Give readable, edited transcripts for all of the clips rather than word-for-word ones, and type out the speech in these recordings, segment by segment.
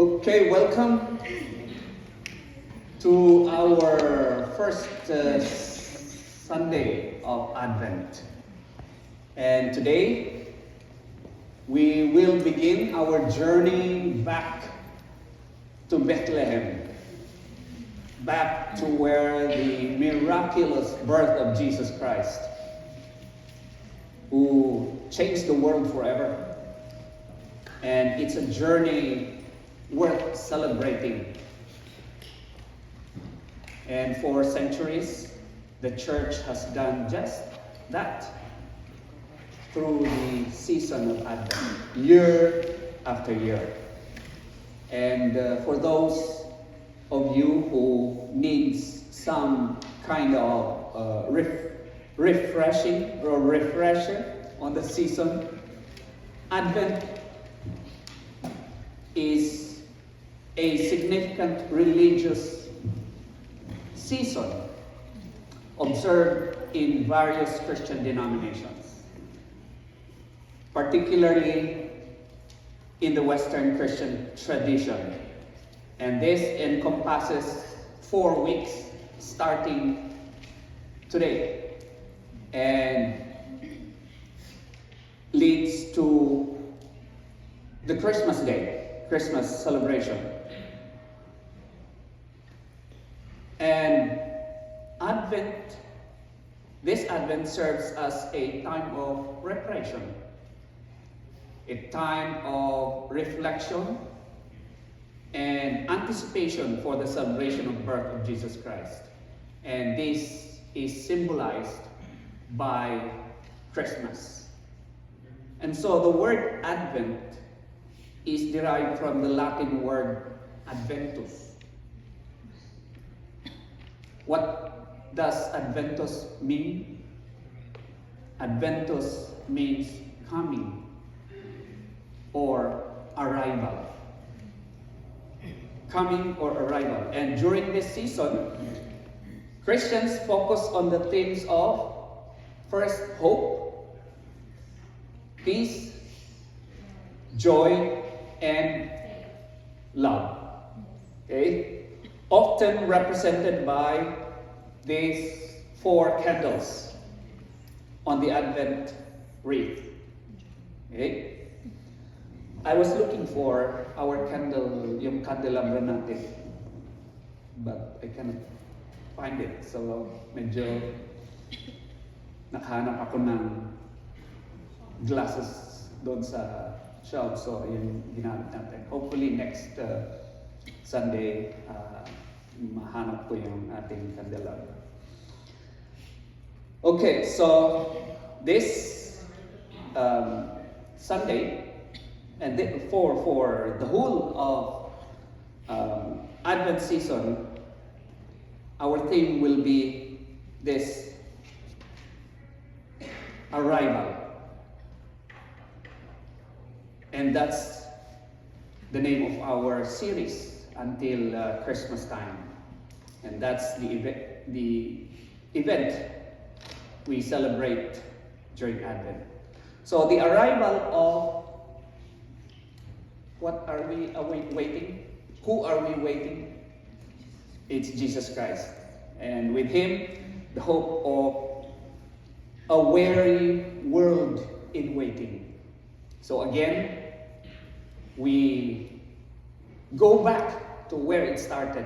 Okay, welcome to our first Sunday of Advent. And today, we will begin our journey back to Bethlehem, back to where the miraculous birth of Jesus Christ, who changed the world forever. And it's a journey worth celebrating. And for centuries, the church has done just that through the season of Advent, year after year. And for those of you who needs some kind of refreshing or refresher on the season, Advent is a significant religious season observed in various Christian denominations, particularly in the Western Christian tradition. And this encompasses 4 weeks starting today and leads to the Christmas Day, Christmas celebration. And this Advent serves as a time of preparation, a time of reflection and anticipation for the celebration of the birth of Jesus Christ. And this is symbolized by Christmas. And so the word Advent is derived from the Latin word adventus. What does adventus mean? Adventus means coming or arrival. Coming or arrival. And during this season, Christians focus on the themes of, first, hope, peace, joy, and love. Okay? Often represented by these 4 candles on the Advent wreath. Okay? I was looking for our candle, yung candelabra natin, but I cannot find it. So medyo nakahanap ako ng glasses doon sa shelf. So yun ginamit natin. Hopefully next Sunday, mahanap ko yung ating candelabra. Okay, so this Sunday, and for the whole of Advent season, our theme will be this arrival. And that's the name of our series until Christmas time. And that's the event we celebrate during Advent. So the arrival of, what are we waiting? Who are we waiting? It's Jesus Christ. And with Him, the hope of a weary world in waiting. So again, we go back to where it started.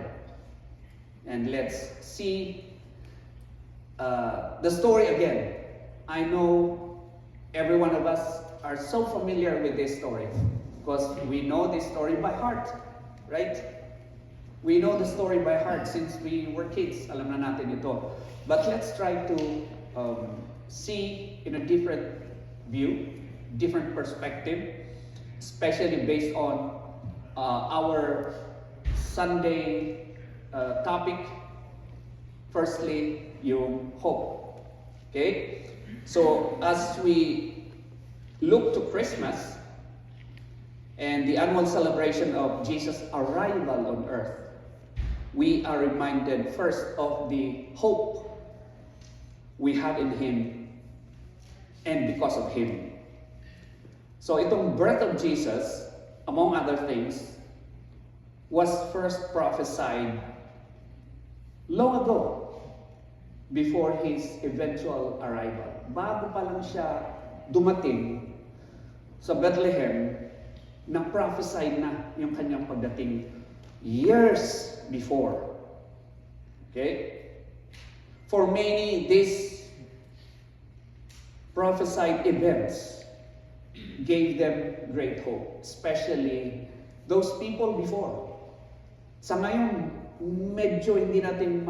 And let's see the story again. I know every one of us are so familiar with this story because we know this story by heart, right? We know the story by heart since we were kids. Alam na natin ito. But let's try to see in a different view, different perspective, especially based on our Sunday topic. Firstly, yung hope. Okay? So as we look to Christmas and the annual celebration of Jesus' arrival on earth, we are reminded first of the hope we have in Him and because of Him. So itong birth of Jesus, among other things, was first prophesied long ago, before his eventual arrival. Bago pa lang siya dumating sa Bethlehem, na-prophesy na yung kanyang pagdating years before. Okay? For many, these prophesied events gave them great hope, especially those people before. Sa ngayon, medyo hindi natin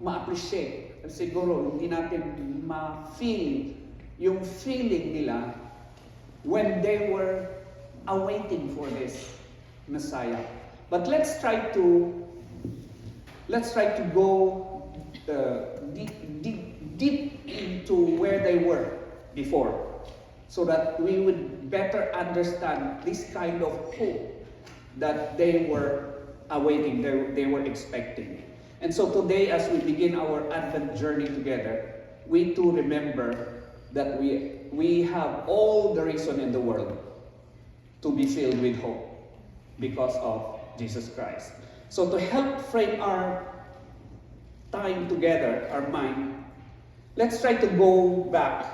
ma-appreciate. Siguro hindi natin ma-feel yung feeling nila when they were awaiting for this Messiah. But let's try to go deep into where they were before, so that we would better understand this kind of hope that they were awaiting, they were expecting. And so today, as we begin our Advent journey together, we too remember that we have all the reason in the world to be filled with hope because of Jesus Christ. So to help frame our time together, our mind, let's try to go back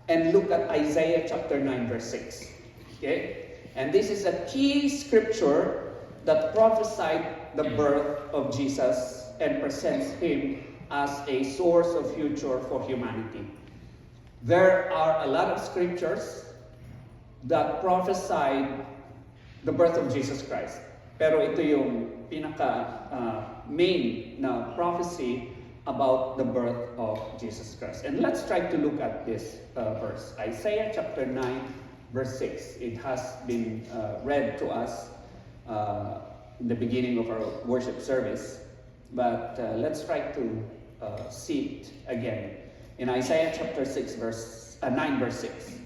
and look at Isaiah chapter 9 verse 6. Okay? And this is a key scripture that prophesied the birth of Jesus and presents him as a source of future for humanity. There are a lot of scriptures that prophesied the birth of Jesus Christ. Pero ito yung main na prophecy about the birth of Jesus Christ. And let's try to look at this verse. Isaiah chapter 9 verse 6. It has been read to us in the beginning of our worship service. But let's try to see it again. In Isaiah chapter 9 verse 6.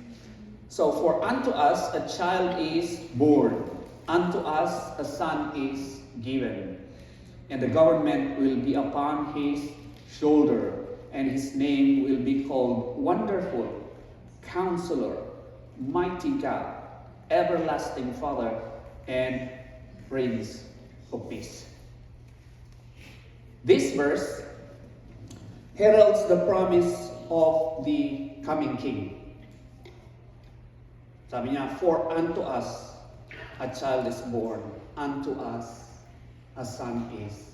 So, for unto us a child is born, unto us a son is given, and the government will be upon his shoulder, and his name will be called Wonderful, Counselor, Mighty God, Everlasting Father, and Prince of Peace. This verse heralds the promise of the coming King. Sabi niya, for unto us a child is born, unto us a son is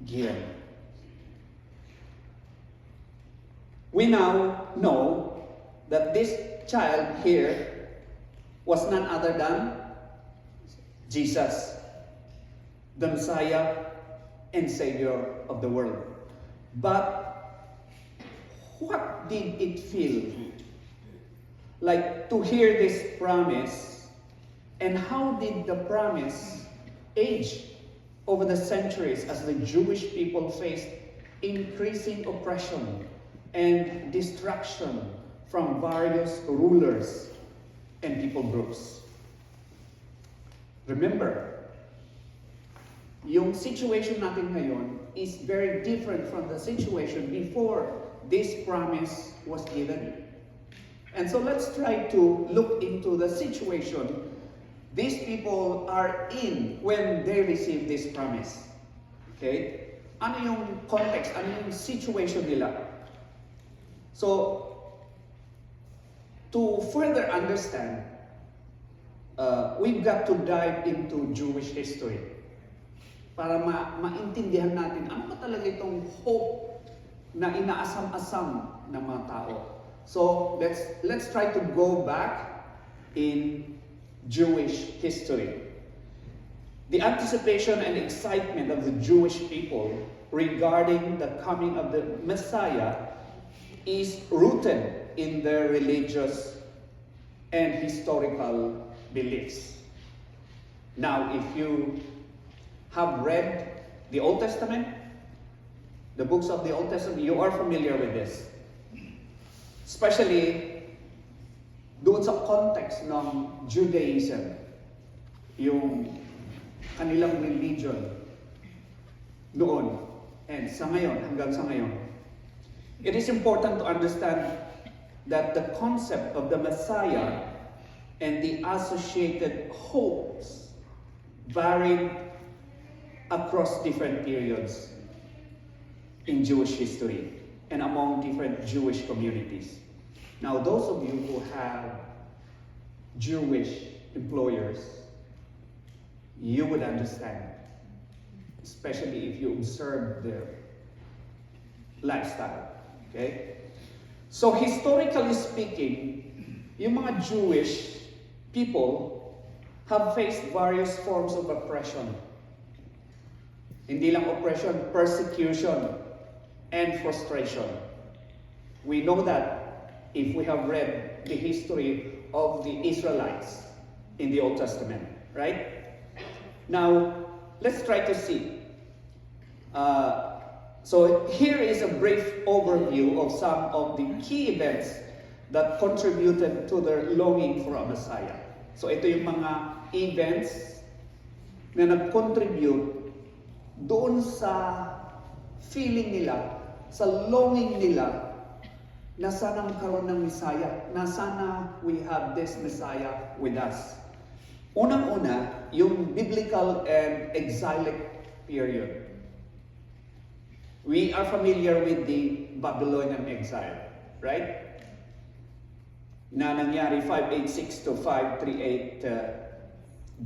given. We now know that this child here was none other than Jesus, the Messiah and Savior of the world. But what did it feel like to hear this promise, and how did the promise age over the centuries as the Jewish people faced increasing oppression and destruction from various rulers and people groups? Remember, yung situation natin ngayon is very different from the situation before this promise was given. And so let's try to look into the situation these people are in when they receive this promise. Okay? Ano yung context? Ano yung situation nila? So, to further understand, we've got to dive into Jewish history para maintindihan natin ano ba talaga itong hope na inaasam-asam ng mga tao. So let's try to go back in Jewish history. The anticipation and excitement of the Jewish people regarding the coming of the Messiah is rooted in their religious and historical beliefs. Now, if you have read the Old Testament, the books of the Old Testament, you are familiar with this. Especially doon sa context ng Judaism, yung kanilang religion noon and sa ngayon, hanggang sa ngayon. It is important to understand that the concept of the Messiah and the associated hopes varied across different periods in Jewish history and among different Jewish communities. Now, those of you who have Jewish employers, you would understand, especially if you observe their lifestyle. Okay? So, historically speaking, yung mga Jewish people have faced various forms of oppression. Hindi lang oppression, persecution, and frustration. We know that if we have read the history of the Israelites in the Old Testament, right? Now, let's try to see. So here is a brief overview of some of the key events that contributed to their longing for a Messiah. So ito yung mga events na nag-contribute doon sa feeling nila, sa longing nila na sana magkaroon ng Messiah, na sana we have this Messiah with us. Unang-una, yung biblical and exilic period. We are familiar with the Babylonian exile, right? Na nangyari 586 to 538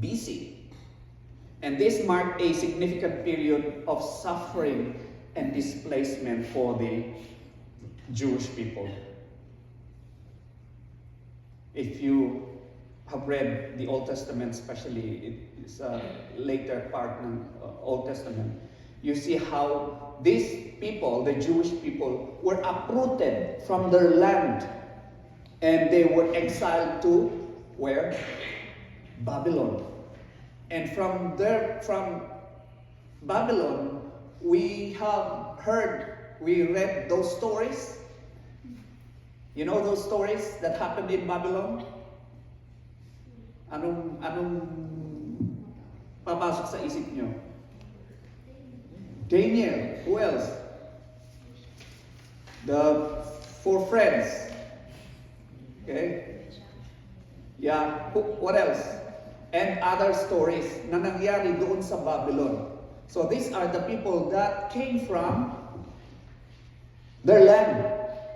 BC. And this marked a significant period of suffering and displacement for the Jewish people. If you have read the Old Testament, especially it's a later part of the Old Testament, you see how these people, the Jewish people, were uprooted from their land and they were exiled to where? Babylon. And from Babylon, we read those stories. You know those stories that happened in Babylon? Anong papasok sa isip nyo? Daniel, who else? The four friends. Okay? Yeah, what else? And other stories na nangyari doon sa Babylon. So these are the people that came from their land,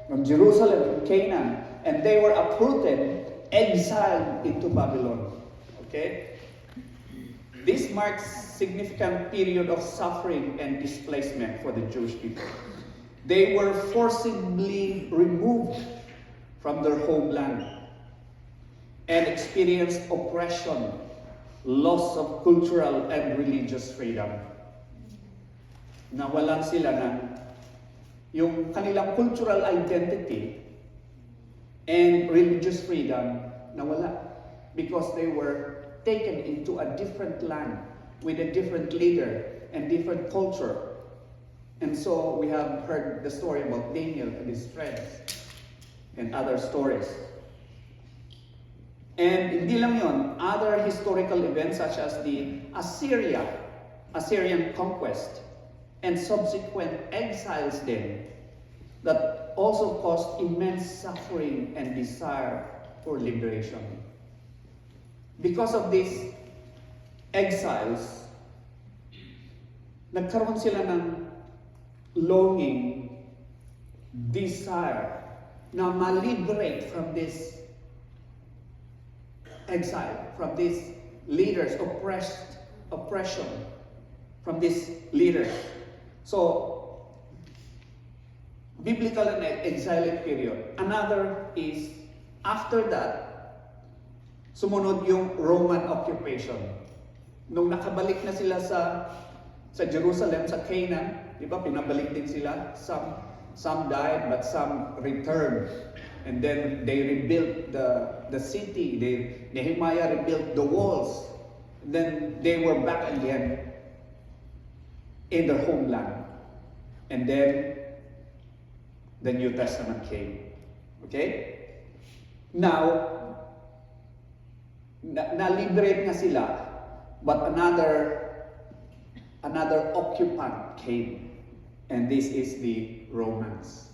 from Jerusalem, from Canaan, and they were uprooted, exiled into Babylon. Okay? This marks significant period of suffering and displacement for the Jewish people. They were forcibly removed from their homeland and experienced oppression, loss of cultural and religious freedom. Nawalan sila ng yung kanilang cultural identity and religious freedom, nawala because they were taken into a different land with a different leader and different culture. And so we have heard the story about Daniel and his friends and other stories. And hindi lang yon, other historical events such as the Assyrian conquest and subsequent exiles then that also caused immense suffering and desire for liberation. Because of these exiles, nagkaroon sila ng longing, desire na ma-liberate from this exile, from these leaders, oppression from these leaders. So, biblical and exilic period. Another is, after that, sumunod yung Roman occupation. Nung nakabalik na sila sa Jerusalem, sa Canaan, di ba, pinabalik din sila. Some died, but some returned. And then they rebuilt the city. Nehemiah rebuilt the walls. Then they were back again in their homeland. And then the New Testament came. Okay? Now, na-liberate nga sila, but another occupant came. And this is the Romans.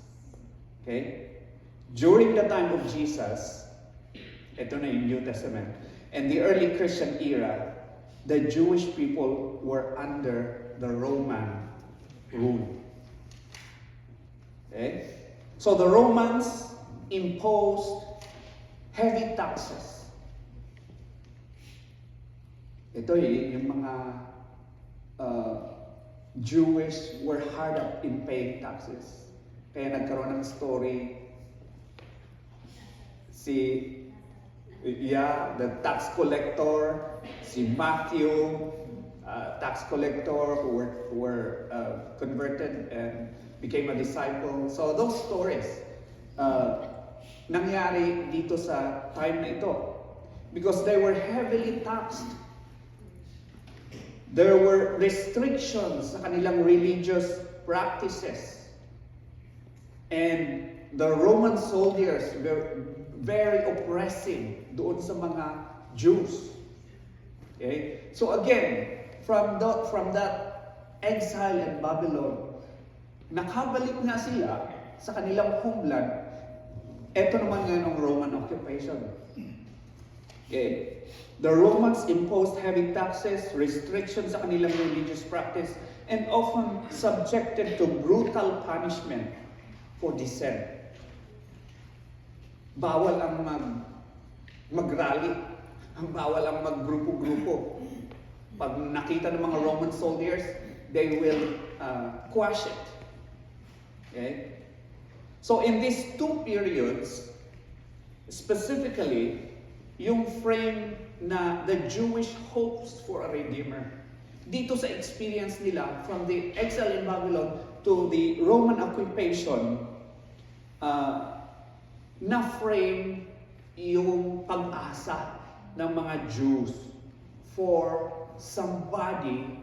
Okay? During the time of Jesus, ito na yung New Testament, and the early Christian era, the Jewish people were under the Roman rule. Okay? So the Romans imposed heavy taxes. Ito yung mga Jewish were hard up in paying taxes. Kaya nagkaroon ng story the tax collector, si Matthew, tax collector who were converted and became a disciple. So those stories nangyari dito sa time na ito because they were heavily taxed. There were restrictions sa kanilang religious practices. And the Roman soldiers were very oppressive doon sa mga Jews. Okay? So again, from that exile in Babylon, nakabalik nga sila sa kanilang homeland. Ito naman ngayon ang Roman occupation. Okay? The Romans imposed heavy taxes, restrictions sa kanilang religious practice, and often subjected to brutal punishment for dissent. Bawal ang mag-rally, bawal ang maggrupo-grupo. Pag nakita ng mga Roman soldiers, they will quash it. Okay? So in these two periods, specifically, yung frame na the Jewish hopes for a Redeemer. Dito sa experience nila from the exile in Babylon to the Roman occupation, na-frame yung pag-asa ng mga Jews for somebody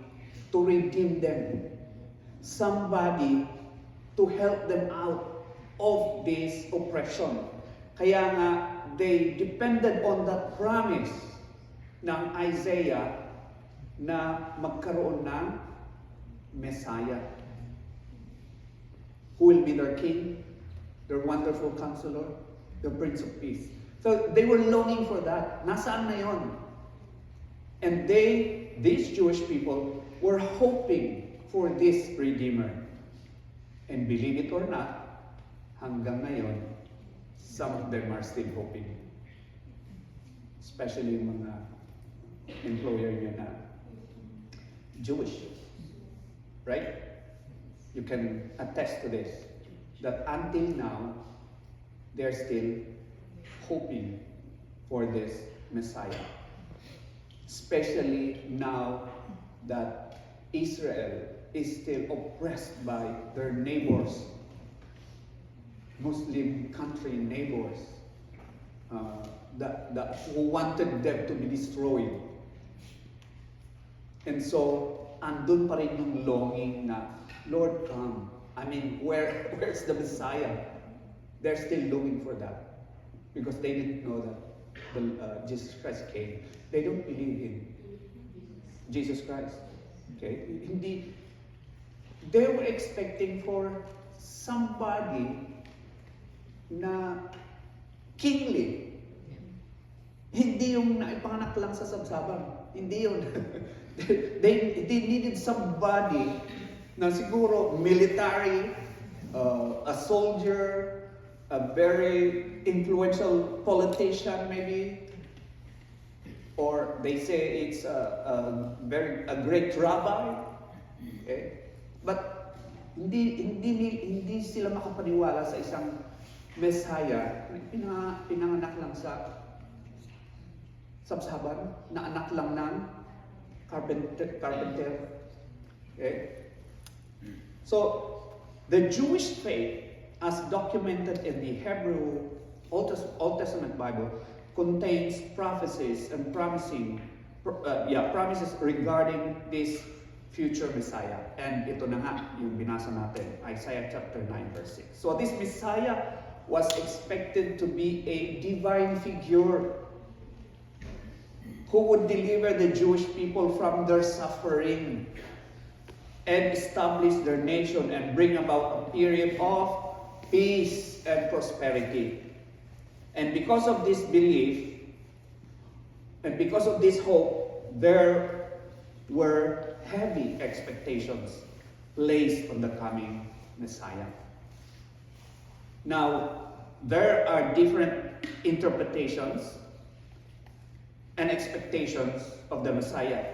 to redeem them. Somebody to help them out of this oppression. Kaya nga, they depended on that promise ng Isaiah na magkaroon ng Messiah who will be their king, their wonderful counselor, the Prince of Peace. So they were longing for that. Nasaan na yon? And these Jewish people, were hoping for this Redeemer. And believe it or not, hanggang ngayon, some of them are still hoping. Especially yung mga employer nyo na Jewish. Right? You can attest to this. That until now, they're still hoping for this Messiah. Especially now that Israel is still oppressed by their neighbors, Muslim country neighbors, who wanted them to be destroyed. And so, andun pa rin yung longing na, Lord, come. I mean, where's the Messiah? They're still looking for that. Because they didn't know that Jesus Christ came. They don't believe in Jesus Christ. Okay? They were expecting for somebody na kingly. Hindi yung naipanganak lang sa sabsaban. Hindi yun. They needed somebody na siguro military, a soldier, a very influential politician maybe, or they say it's a great rabbi. Okay? But hindi sila makapaniwala sa isang Messiah na pinanganak lang sa sabsaban, na anak lang ng carpenter. Okay? So, the Jewish faith, as documented in the Hebrew Old Testament Bible, contains prophecies and promises regarding this future Messiah. And ito na nga yung binasa natin, Isaiah chapter 9 verse 6. So this Messiah was expected to be a divine figure who would deliver the Jewish people from their suffering and establish their nation and bring about a period of peace and prosperity. And because of this belief, and because of this hope, there were heavy expectations placed on the coming Messiah. Now, there are different interpretations and expectations of the Messiah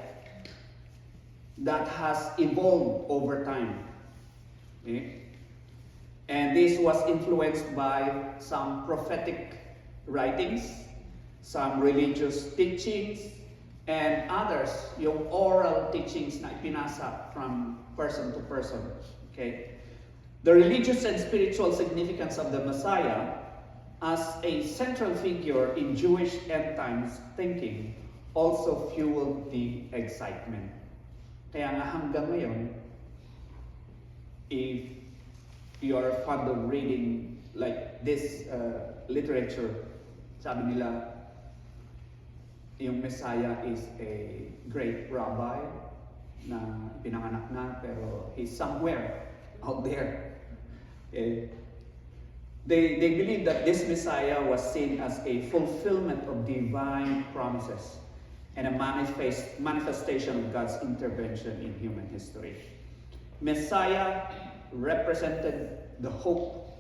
that has evolved over time. Okay? And this was influenced by some prophetic writings, some religious teachings, and others, yung oral teachings na ipinasa from person to person. Okay? The religious and spiritual significance of the Messiah as a central figure in Jewish end times thinking also fueled the excitement. Kaya nga hanggang ngayon, if you're fond of reading like this literature, sabi nila, yung Messiah is a great rabbi na pinanganak na pero he's somewhere out there. Okay? They believe that this Messiah was seen as a fulfillment of divine promises and a manifestation of God's intervention in human history. Messiah represented the hope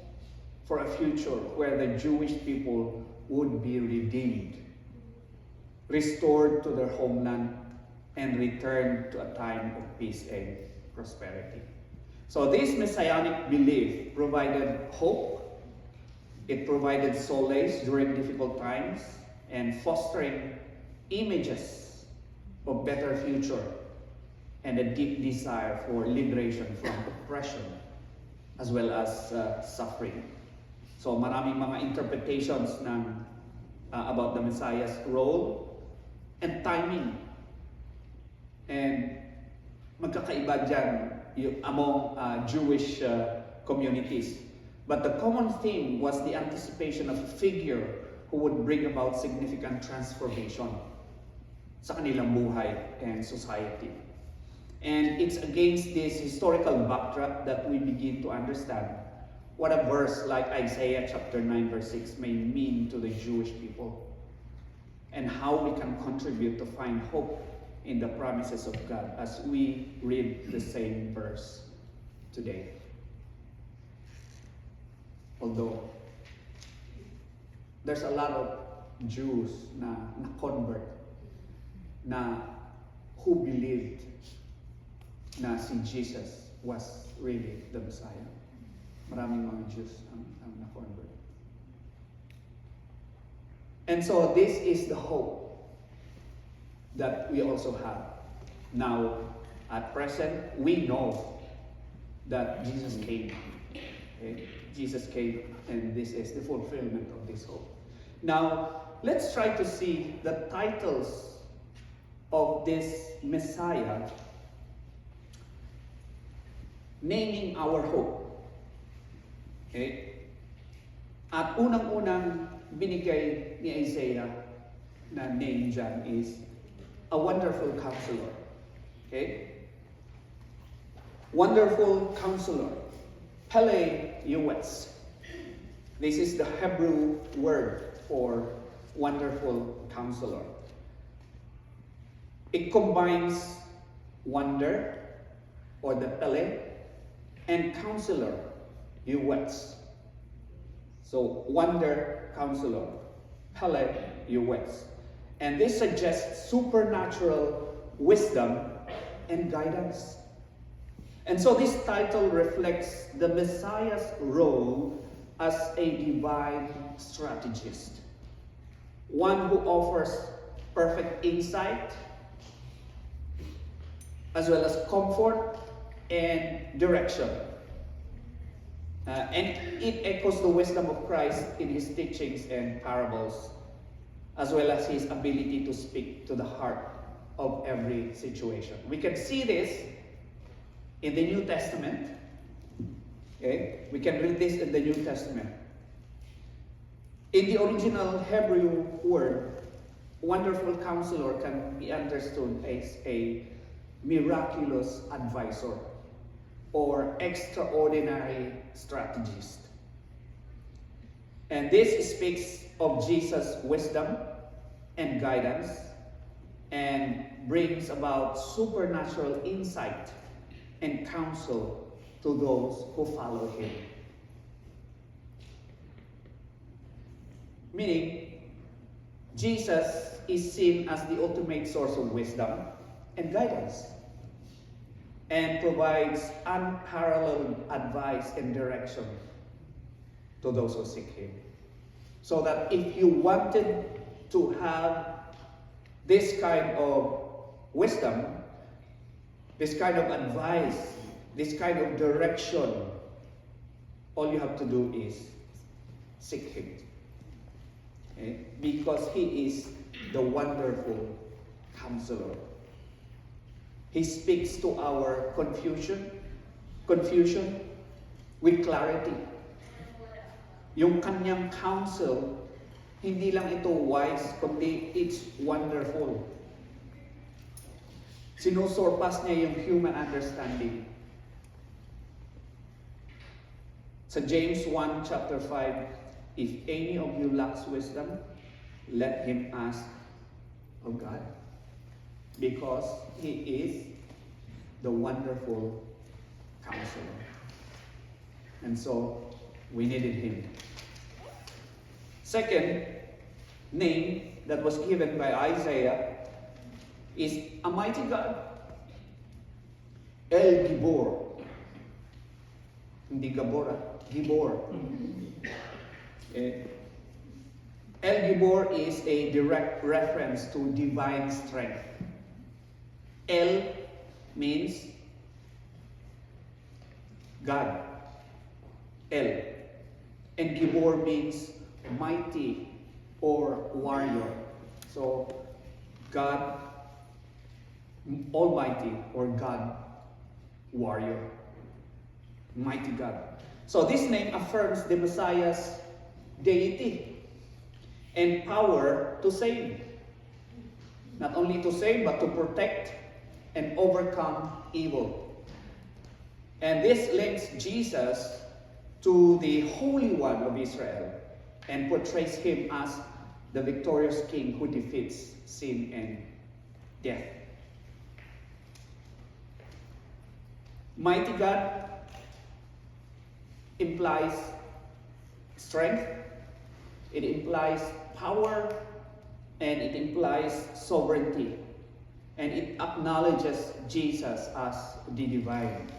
for a future where the Jewish people would be redeemed, restored to their homeland, and returned to a time of peace and prosperity. So this messianic belief provided hope, it provided solace during difficult times, and fostering images of better future and a deep desire for liberation from oppression as well as suffering. So maraming mga interpretations ng about the Messiah's role and timing. And magkakaiba dyan among Jewish communities. But the common theme was the anticipation of a figure who would bring about significant transformation sa kanilang buhay and society. And it's against this historical backdrop that we begin to understand what a verse like Isaiah chapter 9 verse 6 may mean to the Jewish people, and how we can contribute to find hope in the promises of God as we read the same verse today. Although there's a lot of Jews na convert na who believed na si Jesus was really the Messiah. Maraming mga Jews ang na-convert. And so this is the hope that we also have. Now, at present, we know that Jesus came. Okay? Jesus came, and this is the fulfillment of this hope. Now, let's try to see the titles of this Messiah naming our hope. Okay? At unang-unang binigay ni Isaiah na name dyan is a wonderful counselor. Okay? Wonderful counselor. Pele Yuetz. This is the Hebrew word for wonderful counselor. It combines wonder, or the Pele, and counselor, Yuetz. So, wonder, counselor, Pele Yuetz. And this suggests supernatural wisdom and guidance. And so this title reflects the Messiah's role as a divine strategist, one who offers perfect insight, as well as comfort and direction. And it echoes the wisdom of Christ in his teachings and parables, as well as his ability to speak to the heart of every situation. We can see this in the New Testament. Okay? We can read this in the New Testament. In the original Hebrew word, wonderful counselor can be understood as a miraculous advisor or extraordinary strategist. And this speaks of Jesus' wisdom and guidance and brings about supernatural insight and counsel to those who follow him. Meaning, Jesus is seen as the ultimate source of wisdom and guidance, and provides unparalleled advice and direction to those who seek him. So that if you wanted to have this kind of wisdom, this kind of advice, this kind of direction, all you have to do is seek him. Okay? Because he is the wonderful counselor. He speaks to our confusion with clarity. Yung kanyang counsel, hindi lang ito wise, kundi it's wonderful. Sinusurpass niya yung human understanding. Sa James 1 chapter 5, if any of you lacks wisdom, let him ask of God, because he is the wonderful counselor. And so, we needed him. Second name that was given by Isaiah is a mighty God. El Gibor. Hindi Gabora, Gibor. El Gibor is a direct reference to divine strength. El means God. El. And Gibor means mighty or warrior. So, God Almighty or God warrior. Mighty God. So this name affirms the Messiah's deity and power to save. Not only to save, but to protect and overcome evil. And this links Jesus to the Holy One of Israel and portrays him as the victorious king who defeats sin and death. Mighty God implies strength, it implies power, and it implies sovereignty. And it acknowledges Jesus as the divine,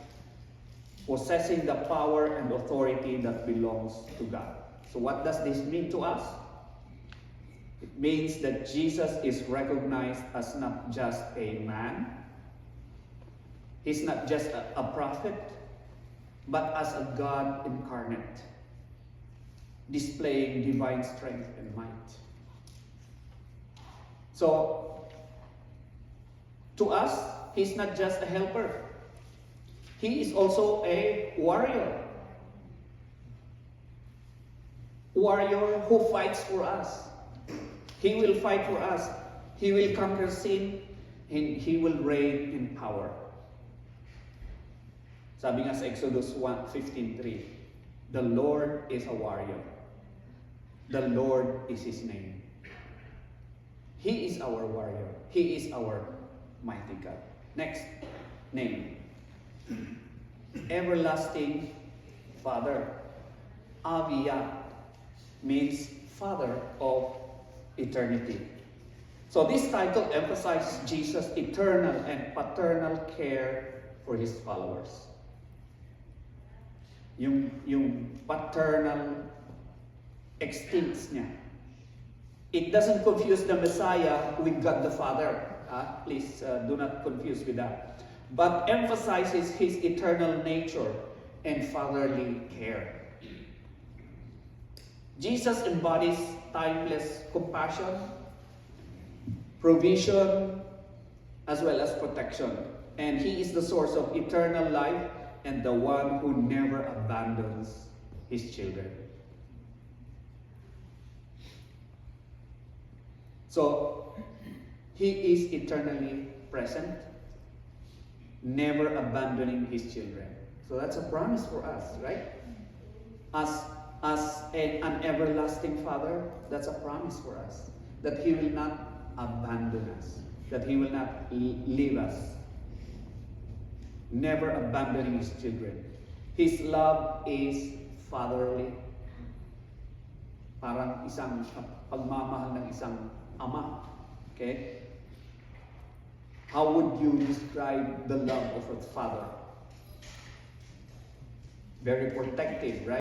possessing the power and authority that belongs to God. So what does this mean to us? It means that Jesus is recognized as not just a man, he's not just a prophet, but as a God incarnate, displaying divine strength and might. So, to us, he's not just a helper. He is also a warrior. Warrior who fights for us. He will fight for us. He will conquer sin, and he will reign in power. Sabi nga sa Exodus 15:3, the Lord is a warrior. The Lord is his name. He is our warrior. He is our mighty God. Next name. Everlasting Father. Avia means Father of eternity. So this title emphasizes Jesus' eternal and paternal care for his followers. Yung paternal extincts niya. It doesn't confuse the Messiah with God the Father. Please do not confuse with that. But emphasizes his eternal nature and fatherly care. Jesus embodies timeless compassion, provision, as well as protection. And he is the source of eternal life and the one who never abandons his children. So, he is eternally present, never abandoning his children. So that's a promise for us, right? As an everlasting Father, that's a promise for us, that he will not abandon us. that He will not leave us, never abandoning His children. His love is fatherly. Parang isang pagmamahal ng isang ama. Okay? How would you describe the love of a father? Very protective, right?